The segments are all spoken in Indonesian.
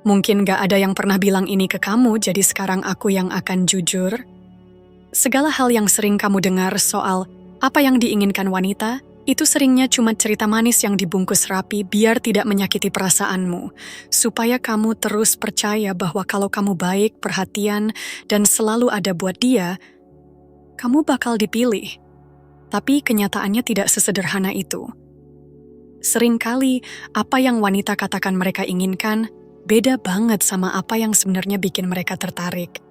Mungkin gak ada yang pernah bilang ini ke kamu, jadi sekarang aku yang akan jujur. Segala hal yang sering kamu dengar soal apa yang diinginkan wanita, itu seringnya cuma cerita manis yang dibungkus rapi biar tidak menyakiti perasaanmu. Supaya kamu terus percaya bahwa kalau kamu baik, perhatian, dan selalu ada buat dia, kamu bakal dipilih. Tapi kenyataannya tidak sesederhana itu. Seringkali apa yang wanita katakan mereka inginkan beda banget sama apa yang sebenarnya bikin mereka tertarik.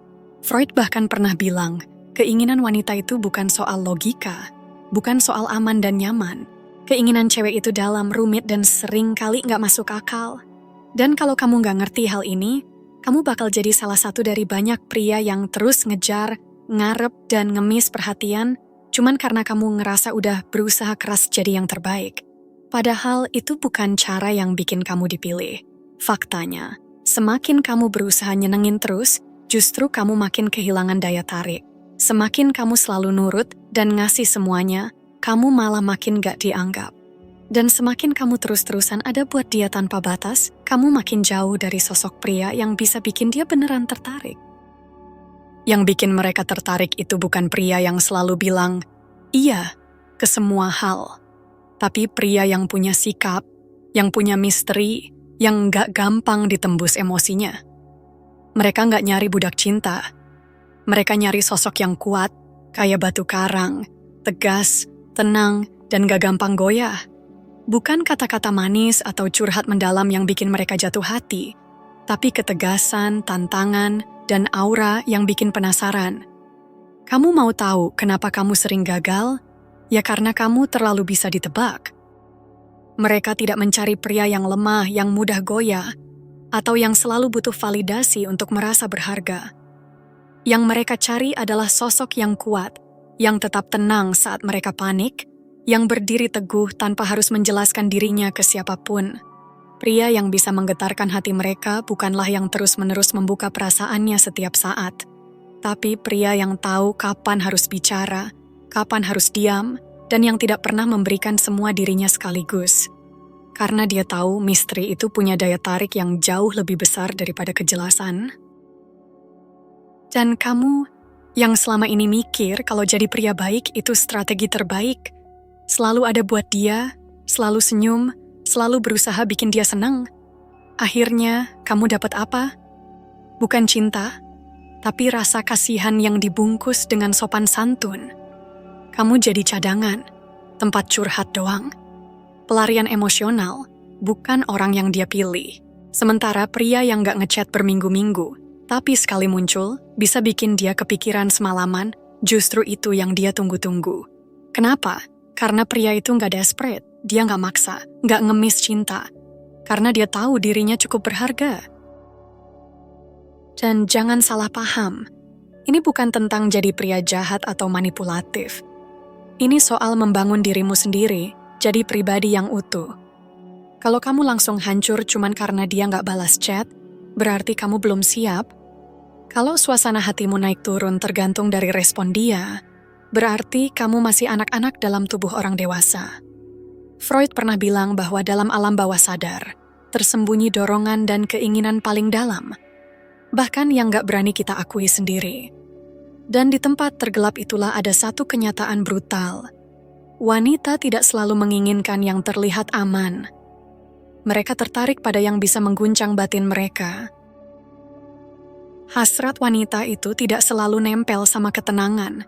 Freud bahkan pernah bilang, keinginan wanita itu bukan soal logika, bukan soal aman dan nyaman. Keinginan cewek itu dalam, rumit, dan seringkali nggak masuk akal. Dan kalau kamu nggak ngerti hal ini, kamu bakal jadi salah satu dari banyak pria yang terus ngejar, ngarep, dan ngemis perhatian cuman karena kamu ngerasa udah berusaha keras jadi yang terbaik. Padahal itu bukan cara yang bikin kamu dipilih. Faktanya, semakin kamu berusaha nyenengin terus, justru kamu makin kehilangan daya tarik. Semakin kamu selalu nurut dan ngasih semuanya, kamu malah makin gak dianggap. Dan semakin kamu terus-terusan ada buat dia tanpa batas, kamu makin jauh dari sosok pria yang bisa bikin dia beneran tertarik. Yang bikin mereka tertarik itu bukan pria yang selalu bilang, iya, ke semua hal. Tapi pria yang punya sikap, yang punya misteri, yang gak gampang ditembus emosinya. Mereka gak nyari budak cinta. Mereka nyari sosok yang kuat, kayak batu karang, tegas, tenang, dan gak gampang goyah. Bukan kata-kata manis atau curhat mendalam yang bikin mereka jatuh hati, tapi ketegasan, tantangan, dan aura yang bikin penasaran. Kamu mau tahu kenapa kamu sering gagal? Ya karena kamu terlalu bisa ditebak. Mereka tidak mencari pria yang lemah, yang mudah goyah, atau yang selalu butuh validasi untuk merasa berharga. Yang mereka cari adalah sosok yang kuat, yang tetap tenang saat mereka panik, yang berdiri teguh tanpa harus menjelaskan dirinya ke siapapun. Pria yang bisa menggetarkan hati mereka bukanlah yang terus-menerus membuka perasaannya setiap saat, tapi pria yang tahu kapan harus bicara, kapan harus diam, dan yang tidak pernah memberikan semua dirinya sekaligus. Karena dia tahu misteri itu punya daya tarik yang jauh lebih besar daripada kejelasan. Dan kamu yang selama ini mikir kalau jadi pria baik itu strategi terbaik, selalu ada buat dia, selalu senyum, selalu berusaha bikin dia senang. Akhirnya, kamu dapat apa? Bukan cinta, tapi rasa kasihan yang dibungkus dengan sopan santun. Kamu jadi cadangan, tempat curhat doang. Pelarian emosional, bukan orang yang dia pilih. Sementara pria yang gak ngechat berminggu-minggu, tapi sekali muncul, bisa bikin dia kepikiran semalaman, justru itu yang dia tunggu-tunggu. Kenapa? Karena pria itu gak desperate, dia gak maksa, gak ngemis cinta. Karena dia tahu dirinya cukup berharga. Dan jangan salah paham, ini bukan tentang jadi pria jahat atau manipulatif. Ini soal membangun dirimu sendiri, jadi pribadi yang utuh. Kalau kamu langsung hancur cuman karena dia gak balas chat, berarti kamu belum siap. Kalau suasana hatimu naik turun tergantung dari respon dia, berarti kamu masih anak-anak dalam tubuh orang dewasa. Freud pernah bilang bahwa dalam alam bawah sadar, tersembunyi dorongan dan keinginan paling dalam, bahkan yang gak berani kita akui sendiri. Dan di tempat tergelap itulah ada satu kenyataan brutal. Wanita tidak selalu menginginkan yang terlihat aman. Mereka tertarik pada yang bisa mengguncang batin mereka. Hasrat wanita itu tidak selalu nempel sama ketenangan,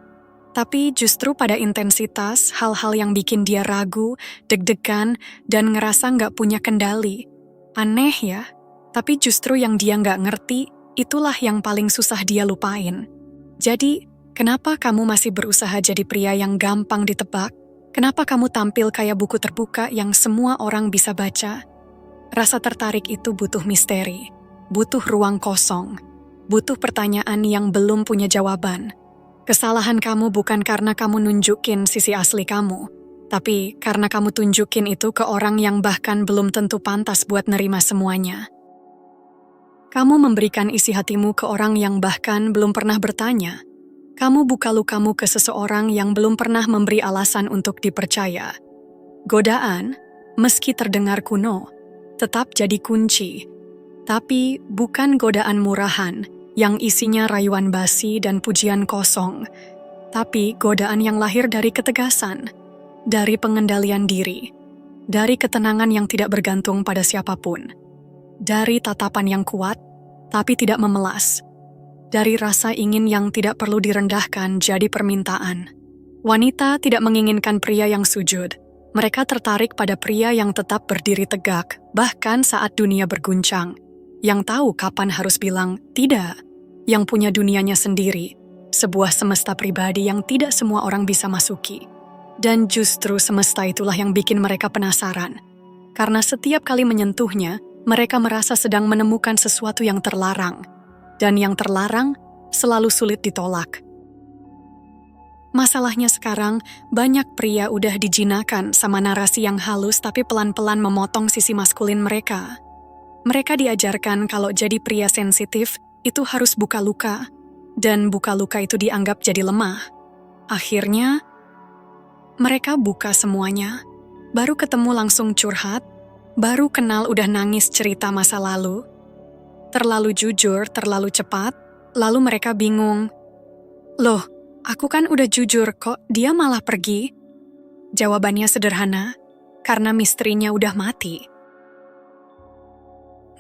tapi justru pada intensitas hal-hal yang bikin dia ragu, deg-degan, dan ngerasa nggak punya kendali. Aneh ya, tapi justru yang dia nggak ngerti, itulah yang paling susah dia lupain. Jadi, kenapa kamu masih berusaha jadi pria yang gampang ditebak? Kenapa kamu tampil kayak buku terbuka yang semua orang bisa baca? Rasa tertarik itu butuh misteri, butuh ruang kosong, butuh pertanyaan yang belum punya jawaban. Kesalahan kamu bukan karena kamu nunjukin sisi asli kamu, tapi karena kamu tunjukin itu ke orang yang bahkan belum tentu pantas buat nerima semuanya. Kamu memberikan isi hatimu ke orang yang bahkan belum pernah bertanya. Kamu buka lukamu ke seseorang yang belum pernah memberi alasan untuk dipercaya. Godaan, meski terdengar kuno, tetap jadi kunci. Tapi bukan godaan murahan yang isinya rayuan basi dan pujian kosong, tapi godaan yang lahir dari ketegasan, dari pengendalian diri, dari ketenangan yang tidak bergantung pada siapapun, dari tatapan yang kuat tapi tidak memelas, dari rasa ingin yang tidak perlu direndahkan jadi permintaan. Wanita tidak menginginkan pria yang sujud. Mereka tertarik pada pria yang tetap berdiri tegak, bahkan saat dunia berguncang. Yang tahu kapan harus bilang tidak, yang punya dunianya sendiri, sebuah semesta pribadi yang tidak semua orang bisa masuki. Dan justru semesta itulah yang bikin mereka penasaran. Karena setiap kali menyentuhnya, mereka merasa sedang menemukan sesuatu yang terlarang. Dan yang terlarang selalu sulit ditolak. Masalahnya sekarang, banyak pria udah dijinakan sama narasi yang halus tapi pelan-pelan memotong sisi maskulin mereka. Mereka diajarkan kalau jadi pria sensitif itu harus buka luka, dan buka luka itu dianggap jadi lemah. Akhirnya, mereka buka semuanya, baru ketemu langsung curhat, baru kenal udah nangis cerita masa lalu, terlalu jujur, terlalu cepat, lalu mereka bingung. Loh, aku kan udah jujur kok, dia malah pergi? Jawabannya sederhana, karena misterinya udah mati.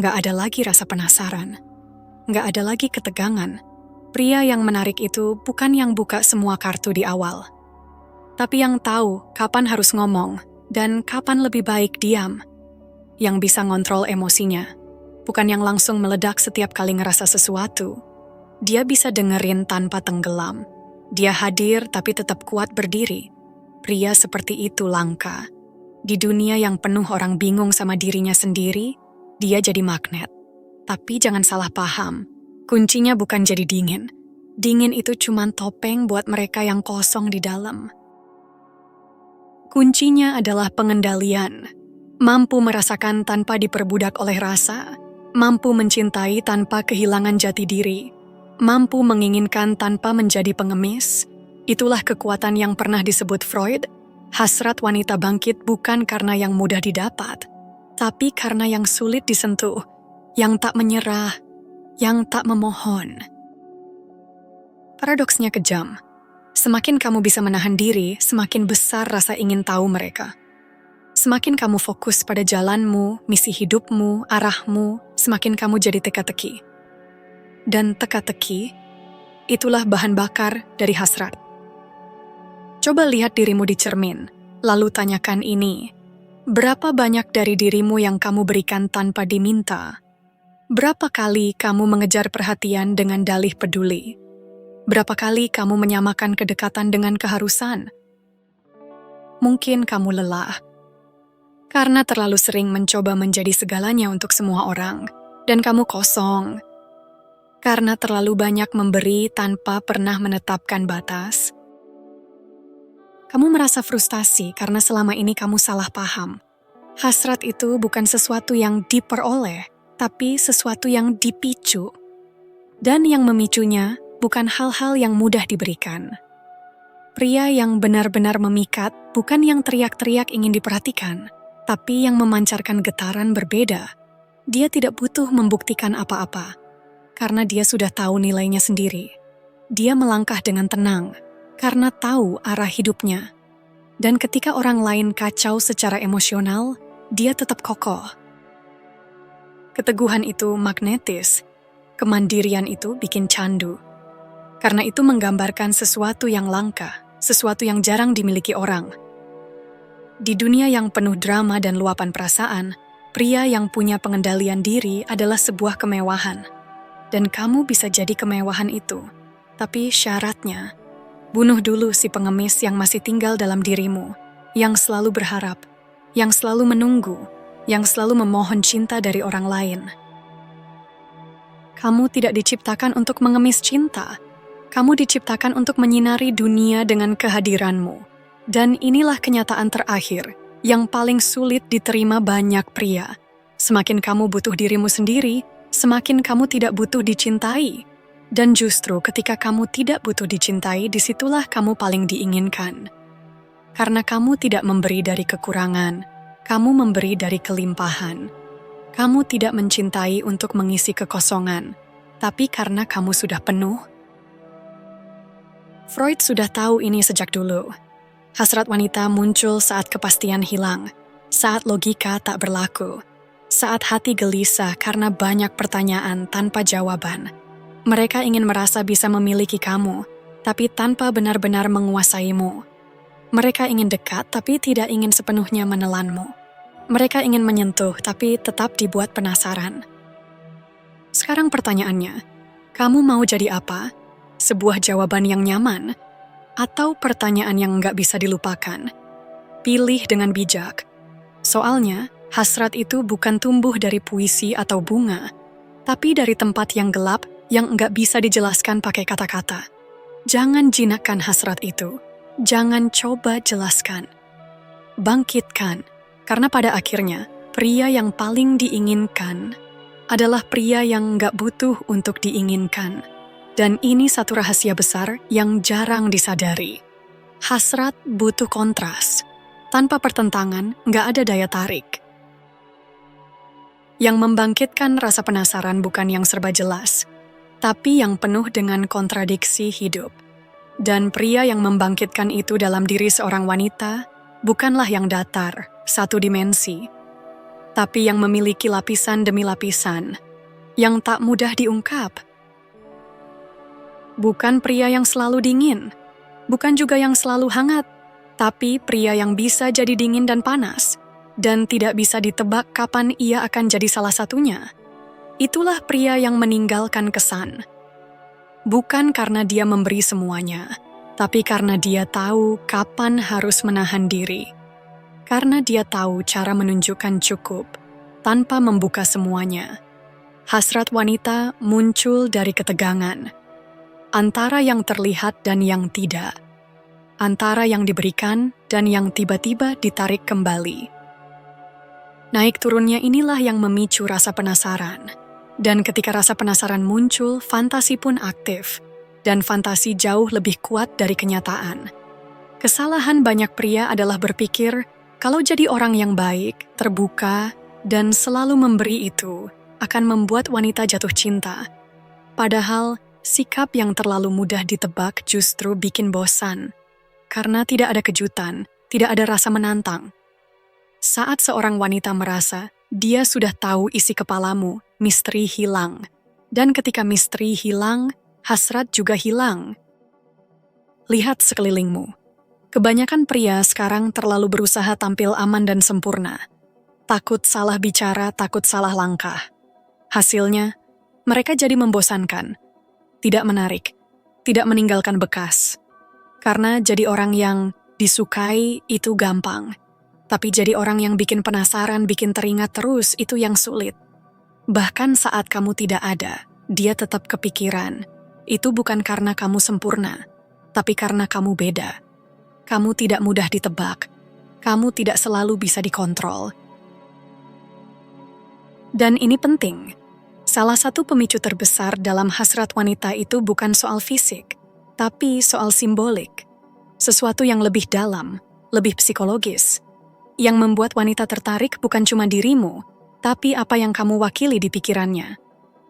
Gak ada lagi rasa penasaran, gak ada lagi ketegangan. Pria yang menarik itu bukan yang buka semua kartu di awal, tapi yang tahu kapan harus ngomong dan kapan lebih baik diam. Yang bisa ngontrol emosinya, bukan yang langsung meledak setiap kali ngerasa sesuatu. Dia bisa dengerin tanpa tenggelam. Dia hadir tapi tetap kuat berdiri. Pria seperti itu langka. Di dunia yang penuh orang bingung sama dirinya sendiri, dia jadi magnet. Tapi jangan salah paham, kuncinya bukan jadi dingin. Dingin itu cuma topeng buat mereka yang kosong di dalam. Kuncinya adalah pengendalian. Mampu merasakan tanpa diperbudak oleh rasa, mampu mencintai tanpa kehilangan jati diri, mampu menginginkan tanpa menjadi pengemis. Itulah kekuatan yang pernah disebut Freud. Hasrat wanita bangkit bukan karena yang mudah didapat, tapi karena yang sulit disentuh, yang tak menyerah, yang tak memohon. Paradoksnya kejam. Semakin kamu bisa menahan diri, semakin besar rasa ingin tahu mereka. Semakin kamu fokus pada jalanmu, misi hidupmu, arahmu, semakin kamu jadi teka-teki. Dan teka-teki, itulah bahan bakar dari hasrat. Coba lihat dirimu di cermin, lalu tanyakan ini. Berapa banyak dari dirimu yang kamu berikan tanpa diminta? Berapa kali kamu mengejar perhatian dengan dalih peduli? Berapa kali kamu menyamakan kedekatan dengan keharusan? Mungkin kamu lelah, karena terlalu sering mencoba menjadi segalanya untuk semua orang, dan kamu kosong, karena terlalu banyak memberi tanpa pernah menetapkan batas. Kamu merasa frustasi karena selama ini kamu salah paham. Hasrat itu bukan sesuatu yang diperoleh, tapi sesuatu yang dipicu. Dan yang memicunya bukan hal-hal yang mudah diberikan. Pria yang benar-benar memikat bukan yang teriak-teriak ingin diperhatikan, tapi yang memancarkan getaran berbeda. Dia tidak butuh membuktikan apa-apa, karena dia sudah tahu nilainya sendiri. Dia melangkah dengan tenang, karena tahu arah hidupnya. Dan ketika orang lain kacau secara emosional, dia tetap kokoh. Keteguhan itu magnetis, kemandirian itu bikin candu. Karena itu menggambarkan sesuatu yang langka, sesuatu yang jarang dimiliki orang. Di dunia yang penuh drama dan luapan perasaan, pria yang punya pengendalian diri adalah sebuah kemewahan. Dan kamu bisa jadi kemewahan itu. Tapi syaratnya, bunuh dulu si pengemis yang masih tinggal dalam dirimu, yang selalu berharap, yang selalu menunggu, yang selalu memohon cinta dari orang lain. Kamu tidak diciptakan untuk mengemis cinta. Kamu diciptakan untuk menyinari dunia dengan kehadiranmu. Dan inilah kenyataan terakhir yang paling sulit diterima banyak pria. Semakin kamu butuh dirimu sendiri, semakin kamu tidak butuh dicintai. Dan justru ketika kamu tidak butuh dicintai, disitulah kamu paling diinginkan. Karena kamu tidak memberi dari kekurangan, kamu memberi dari kelimpahan. Kamu tidak mencintai untuk mengisi kekosongan, tapi karena kamu sudah penuh. Freud sudah tahu ini sejak dulu. Hasrat wanita muncul saat kepastian hilang, saat logika tak berlaku, saat hati gelisah karena banyak pertanyaan tanpa jawaban. Mereka ingin merasa bisa memiliki kamu, tapi tanpa benar-benar menguasaimu. Mereka ingin dekat, tapi tidak ingin sepenuhnya menelanmu. Mereka ingin menyentuh, tapi tetap dibuat penasaran. Sekarang pertanyaannya, kamu mau jadi apa? Sebuah jawaban yang nyaman? Atau pertanyaan yang nggak bisa dilupakan? Pilih dengan bijak. Soalnya, hasrat itu bukan tumbuh dari puisi atau bunga, tapi dari tempat yang gelap yang nggak bisa dijelaskan pakai kata-kata. Jangan jinakkan hasrat itu. Jangan coba jelaskan. Bangkitkan. Karena pada akhirnya, pria yang paling diinginkan adalah pria yang nggak butuh untuk diinginkan. Dan ini satu rahasia besar yang jarang disadari. Hasrat butuh kontras. Tanpa pertentangan, nggak ada daya tarik. Yang membangkitkan rasa penasaran bukan yang serba jelas, tapi yang penuh dengan kontradiksi hidup. Dan pria yang membangkitkan itu dalam diri seorang wanita bukanlah yang datar, satu dimensi, tapi yang memiliki lapisan demi lapisan, yang tak mudah diungkap. Bukan pria yang selalu dingin, bukan juga yang selalu hangat, tapi pria yang bisa jadi dingin dan panas, dan tidak bisa ditebak kapan ia akan jadi salah satunya. Itulah pria yang meninggalkan kesan. Bukan karena dia memberi semuanya, tapi karena dia tahu kapan harus menahan diri. Karena dia tahu cara menunjukkan cukup, tanpa membuka semuanya. Hasrat wanita muncul dari ketegangan. Antara yang terlihat dan yang tidak. Antara yang diberikan dan yang tiba-tiba ditarik kembali. Naik turunnya inilah yang memicu rasa penasaran. Dan ketika rasa penasaran muncul, fantasi pun aktif. Dan fantasi jauh lebih kuat dari kenyataan. Kesalahan banyak pria adalah berpikir, kalau jadi orang yang baik, terbuka, dan selalu memberi itu akan membuat wanita jatuh cinta. Padahal, sikap yang terlalu mudah ditebak justru bikin bosan. Karena tidak ada kejutan, tidak ada rasa menantang. Saat seorang wanita merasa, dia sudah tahu isi kepalamu, misteri hilang. Dan ketika misteri hilang, hasrat juga hilang. Lihat sekelilingmu. Kebanyakan pria sekarang terlalu berusaha tampil aman dan sempurna. Takut salah bicara, takut salah langkah. Hasilnya, mereka jadi membosankan. Tidak menarik, tidak meninggalkan bekas. Karena jadi orang yang disukai itu gampang. Tapi jadi orang yang bikin penasaran, bikin teringat terus itu yang sulit. Bahkan saat kamu tidak ada, dia tetap kepikiran. Itu bukan karena kamu sempurna, tapi karena kamu beda. Kamu tidak mudah ditebak. Kamu tidak selalu bisa dikontrol. Dan ini penting. Salah satu pemicu terbesar dalam hasrat wanita itu bukan soal fisik, tapi soal simbolik. Sesuatu yang lebih dalam, lebih psikologis. Yang membuat wanita tertarik bukan cuma dirimu, tapi apa yang kamu wakili di pikirannya.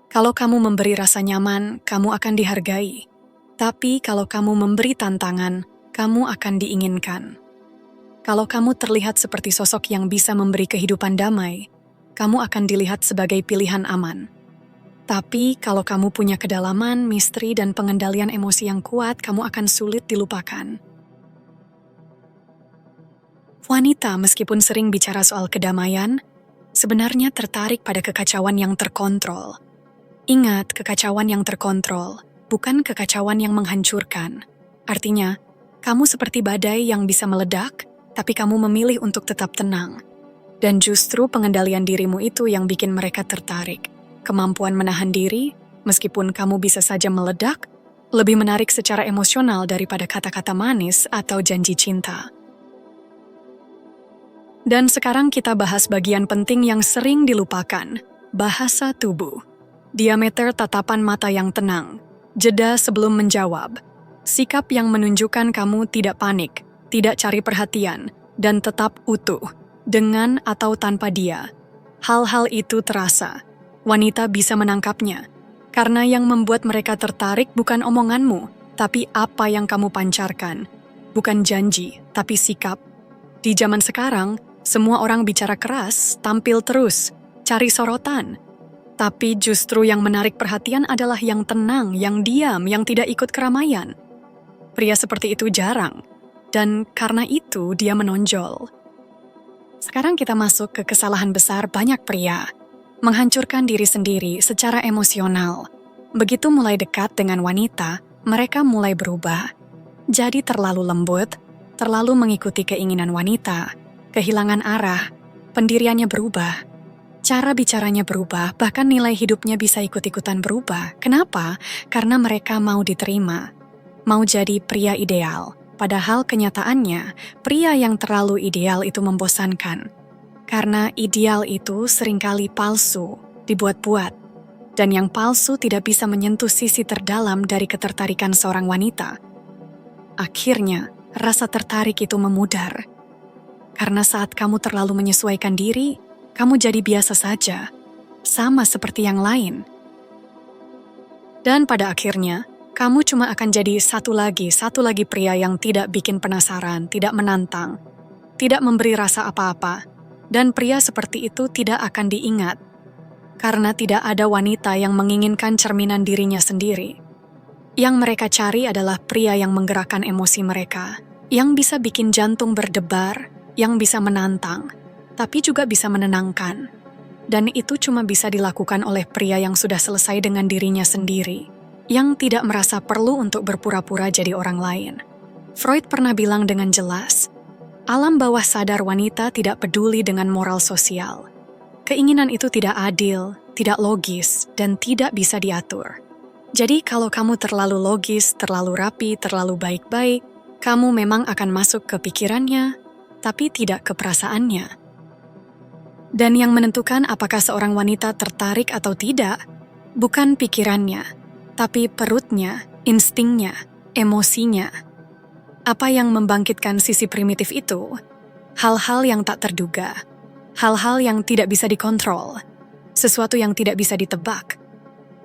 Kalau kamu memberi rasa nyaman, kamu akan dihargai. Tapi kalau kamu memberi tantangan, kamu akan diinginkan. Kalau kamu terlihat seperti sosok yang bisa memberi kehidupan damai, kamu akan dilihat sebagai pilihan aman. Tapi kalau kamu punya kedalaman, misteri, dan pengendalian emosi yang kuat, kamu akan sulit dilupakan. Wanita meskipun sering bicara soal kedamaian, sebenarnya tertarik pada kekacauan yang terkontrol. Ingat, kekacauan yang terkontrol, bukan kekacauan yang menghancurkan. Artinya, kamu seperti badai yang bisa meledak, tapi kamu memilih untuk tetap tenang. Dan justru pengendalian dirimu itu yang bikin mereka tertarik. Kemampuan menahan diri, meskipun kamu bisa saja meledak, lebih menarik secara emosional daripada kata-kata manis atau janji cinta. Dan sekarang kita bahas bagian penting yang sering dilupakan, bahasa tubuh. Diameter tatapan mata yang tenang, jeda sebelum menjawab, sikap yang menunjukkan kamu tidak panik, tidak cari perhatian, dan tetap utuh, dengan atau tanpa dia. Hal-hal itu terasa. Wanita bisa menangkapnya. Karena yang membuat mereka tertarik bukan omonganmu, tapi apa yang kamu pancarkan. Bukan janji, tapi sikap. Di zaman sekarang, semua orang bicara keras, tampil terus, cari sorotan. Tapi justru yang menarik perhatian adalah yang tenang, yang diam, yang tidak ikut keramaian. Pria seperti itu jarang, dan karena itu dia menonjol. Sekarang kita masuk ke kesalahan besar banyak pria. Menghancurkan diri sendiri secara emosional. Begitu mulai dekat dengan wanita, mereka mulai berubah. Jadi terlalu lembut, terlalu mengikuti keinginan wanita, kehilangan arah, pendiriannya berubah. Cara bicaranya berubah, bahkan nilai hidupnya bisa ikut-ikutan berubah. Kenapa? Karena mereka mau diterima. Mau jadi pria ideal. Padahal kenyataannya, pria yang terlalu ideal itu membosankan. Karena ideal itu seringkali palsu, dibuat-buat. Dan yang palsu tidak bisa menyentuh sisi terdalam dari ketertarikan seorang wanita. Akhirnya, rasa tertarik itu memudar. Karena saat kamu terlalu menyesuaikan diri, kamu jadi biasa saja, sama seperti yang lain. Dan pada akhirnya, kamu cuma akan jadi satu lagi pria yang tidak bikin penasaran, tidak menantang, tidak memberi rasa apa-apa. Dan pria seperti itu tidak akan diingat, karena tidak ada wanita yang menginginkan cerminan dirinya sendiri. Yang mereka cari adalah pria yang menggerakkan emosi mereka, yang bisa bikin jantung berdebar, yang bisa menantang, tapi juga bisa menenangkan. Dan itu cuma bisa dilakukan oleh pria yang sudah selesai dengan dirinya sendiri, yang tidak merasa perlu untuk berpura-pura jadi orang lain. Freud pernah bilang dengan jelas, alam bawah sadar wanita tidak peduli dengan moral sosial. Keinginan itu tidak adil, tidak logis, dan tidak bisa diatur. Jadi kalau kamu terlalu logis, terlalu rapi, terlalu baik-baik, kamu memang akan masuk ke pikirannya, tapi tidak ke perasaannya. Dan yang menentukan apakah seorang wanita tertarik atau tidak, bukan pikirannya, tapi perutnya, instingnya, emosinya. Apa yang membangkitkan sisi primitif itu? Hal-hal yang tak terduga, hal-hal yang tidak bisa dikontrol, sesuatu yang tidak bisa ditebak.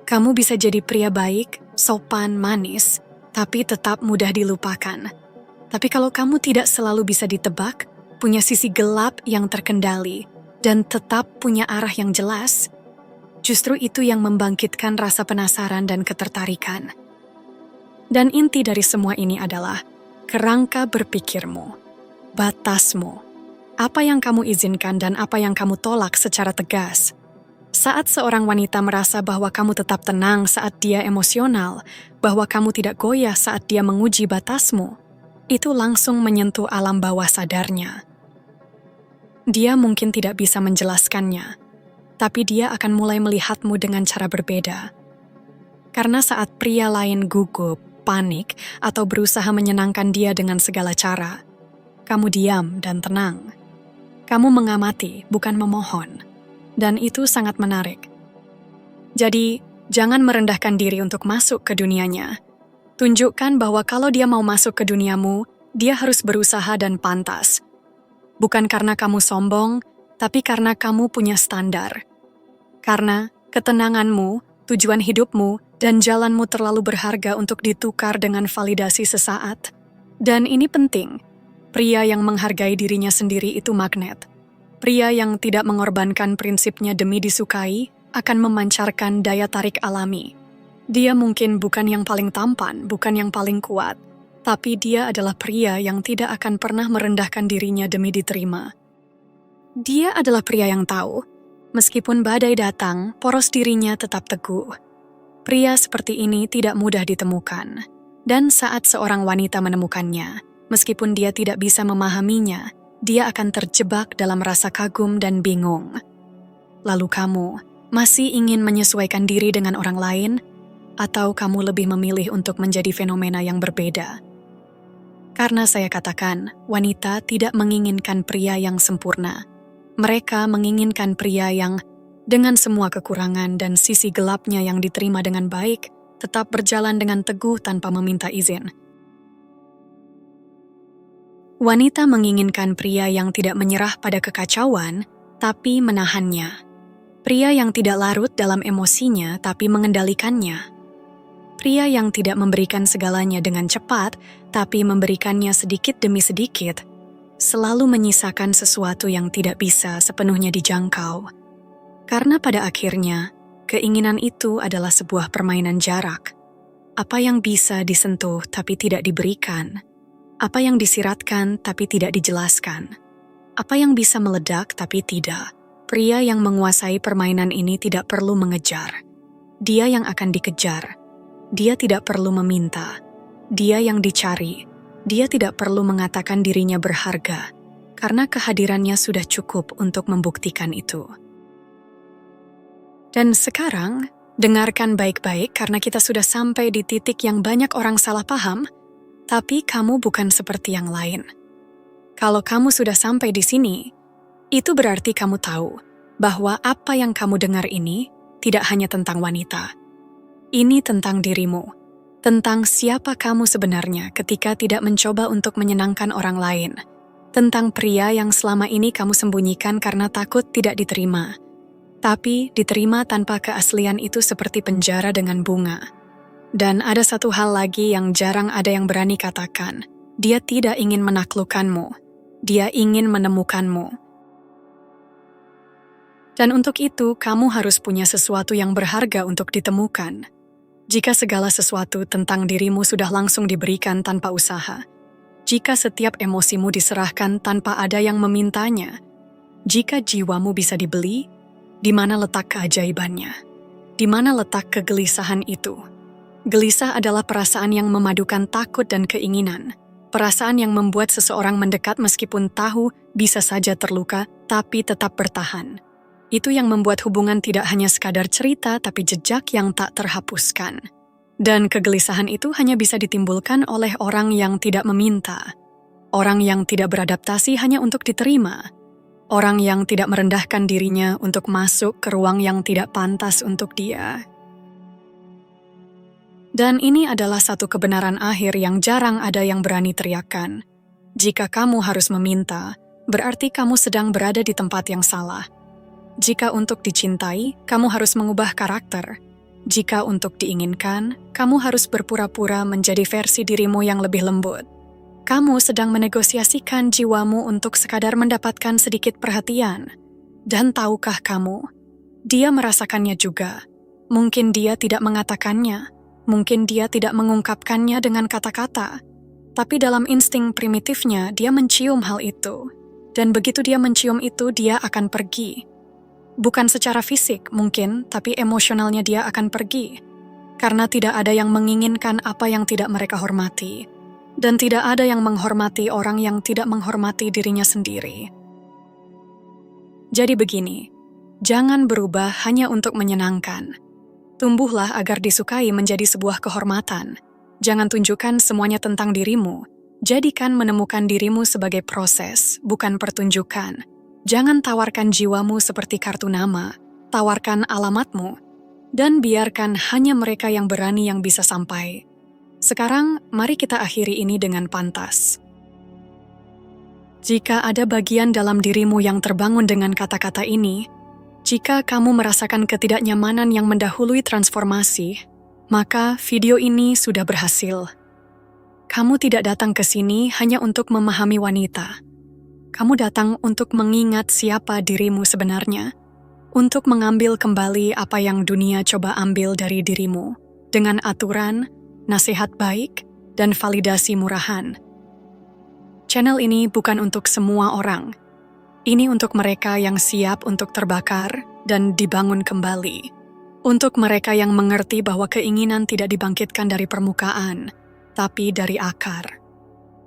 Kamu bisa jadi pria baik, sopan, manis, tapi tetap mudah dilupakan. Tapi kalau kamu tidak selalu bisa ditebak, punya sisi gelap yang terkendali, dan tetap punya arah yang jelas, justru itu yang membangkitkan rasa penasaran dan ketertarikan. Dan inti dari semua ini adalah kerangka berpikirmu, batasmu, apa yang kamu izinkan dan apa yang kamu tolak secara tegas. Saat seorang wanita merasa bahwa kamu tetap tenang saat dia emosional, bahwa kamu tidak goyah saat dia menguji batasmu, itu langsung menyentuh alam bawah sadarnya. Dia mungkin tidak bisa menjelaskannya, tapi dia akan mulai melihatmu dengan cara berbeda. Karena saat pria lain gugup, panik, atau berusaha menyenangkan dia dengan segala cara, kamu diam dan tenang. Kamu mengamati, bukan memohon. Dan itu sangat menarik. Jadi, jangan merendahkan diri untuk masuk ke dunianya. Tunjukkan bahwa kalau dia mau masuk ke duniamu, dia harus berusaha dan pantas. Bukan karena kamu sombong, tapi karena kamu punya standar. Karena ketenanganmu, tujuan hidupmu, dan jalanmu terlalu berharga untuk ditukar dengan validasi sesaat. Dan ini penting, pria yang menghargai dirinya sendiri itu magnet. Pria yang tidak mengorbankan prinsipnya demi disukai akan memancarkan daya tarik alami. Dia mungkin bukan yang paling tampan, bukan yang paling kuat, tapi dia adalah pria yang tidak akan pernah merendahkan dirinya demi diterima. Dia adalah pria yang tahu, meskipun badai datang, poros dirinya tetap teguh. Pria seperti ini tidak mudah ditemukan, dan saat seorang wanita menemukannya, meskipun dia tidak bisa memahaminya, dia akan terjebak dalam rasa kagum dan bingung. Lalu kamu masih ingin menyesuaikan diri dengan orang lain, atau kamu lebih memilih untuk menjadi fenomena yang berbeda? Karena saya katakan, wanita tidak menginginkan pria yang sempurna. Mereka menginginkan pria yang dengan semua kekurangan dan sisi gelapnya yang diterima dengan baik, tetap berjalan dengan teguh tanpa meminta izin. Wanita menginginkan pria yang tidak menyerah pada kekacauan, tapi menahannya. Pria yang tidak larut dalam emosinya tapi mengendalikannya. Pria yang tidak memberikan segalanya dengan cepat tapi memberikannya sedikit demi sedikit, selalu menyisakan sesuatu yang tidak bisa sepenuhnya dijangkau. Karena pada akhirnya, keinginan itu adalah sebuah permainan jarak. Apa yang bisa disentuh tapi tidak diberikan. Apa yang disiratkan tapi tidak dijelaskan. Apa yang bisa meledak tapi tidak. Pria yang menguasai permainan ini tidak perlu mengejar. Dia yang akan dikejar. Dia tidak perlu meminta. Dia yang dicari. Dia tidak perlu mengatakan dirinya berharga, karena kehadirannya sudah cukup untuk membuktikan itu. Dan sekarang, dengarkan baik-baik karena kita sudah sampai di titik yang banyak orang salah paham, tapi kamu bukan seperti yang lain. Kalau kamu sudah sampai di sini, itu berarti kamu tahu bahwa apa yang kamu dengar ini tidak hanya tentang wanita. Ini tentang dirimu, tentang siapa kamu sebenarnya ketika tidak mencoba untuk menyenangkan orang lain, tentang pria yang selama ini kamu sembunyikan karena takut tidak diterima, tapi diterima tanpa keaslian itu seperti penjara dengan bunga. Dan ada satu hal lagi yang jarang ada yang berani katakan, dia tidak ingin menaklukkanmu, dia ingin menemukanmu. Dan untuk itu, kamu harus punya sesuatu yang berharga untuk ditemukan. Jika segala sesuatu tentang dirimu sudah langsung diberikan tanpa usaha, jika setiap emosimu diserahkan tanpa ada yang memintanya, jika jiwamu bisa dibeli, di mana letak keajaibannya? Di mana letak kegelisahan itu? Gelisah adalah perasaan yang memadukan takut dan keinginan. Perasaan yang membuat seseorang mendekat meskipun tahu bisa saja terluka, tapi tetap bertahan. Itu yang membuat hubungan tidak hanya sekadar cerita, tapi jejak yang tak terhapuskan. Dan kegelisahan itu hanya bisa ditimbulkan oleh orang yang tidak meminta. Orang yang tidak beradaptasi hanya untuk diterima. Orang yang tidak merendahkan dirinya untuk masuk ke ruang yang tidak pantas untuk dia. Dan ini adalah satu kebenaran akhir yang jarang ada yang berani teriakkan. Jika kamu harus meminta, berarti kamu sedang berada di tempat yang salah. Jika untuk dicintai, kamu harus mengubah karakter. Jika untuk diinginkan, kamu harus berpura-pura menjadi versi dirimu yang lebih lembut. Kamu sedang menegosiasikan jiwamu untuk sekadar mendapatkan sedikit perhatian. Dan tahukah kamu, dia merasakannya juga. Mungkin dia tidak mengatakannya, mungkin dia tidak mengungkapkannya dengan kata-kata. Tapi dalam insting primitifnya, dia mencium hal itu. Dan begitu dia mencium itu, dia akan pergi. Bukan secara fisik mungkin, tapi emosionalnya dia akan pergi. Karena tidak ada yang menginginkan apa yang tidak mereka hormati. Dan tidak ada yang menghormati orang yang tidak menghormati dirinya sendiri. Jadi begini, jangan berubah hanya untuk menyenangkan. Tumbuhlah agar disukai menjadi sebuah kehormatan. Jangan tunjukkan semuanya tentang dirimu. Jadikan menemukan dirimu sebagai proses, bukan pertunjukan. Jangan tawarkan jiwamu seperti kartu nama, tawarkan alamatmu, dan biarkan hanya mereka yang berani yang bisa sampai. Sekarang, mari kita akhiri ini dengan pantas. Jika ada bagian dalam dirimu yang terbangun dengan kata-kata ini, jika kamu merasakan ketidaknyamanan yang mendahului transformasi, maka video ini sudah berhasil. Kamu tidak datang ke sini hanya untuk memahami wanita. Kamu datang untuk mengingat siapa dirimu sebenarnya, untuk mengambil kembali apa yang dunia coba ambil dari dirimu, dengan aturan, nasihat baik, dan validasi murahan. Channel ini bukan untuk semua orang. Ini untuk mereka yang siap untuk terbakar dan dibangun kembali. Untuk mereka yang mengerti bahwa keinginan tidak dibangkitkan dari permukaan, tapi dari akar.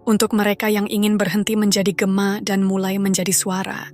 Untuk mereka yang ingin berhenti menjadi gema dan mulai menjadi suara.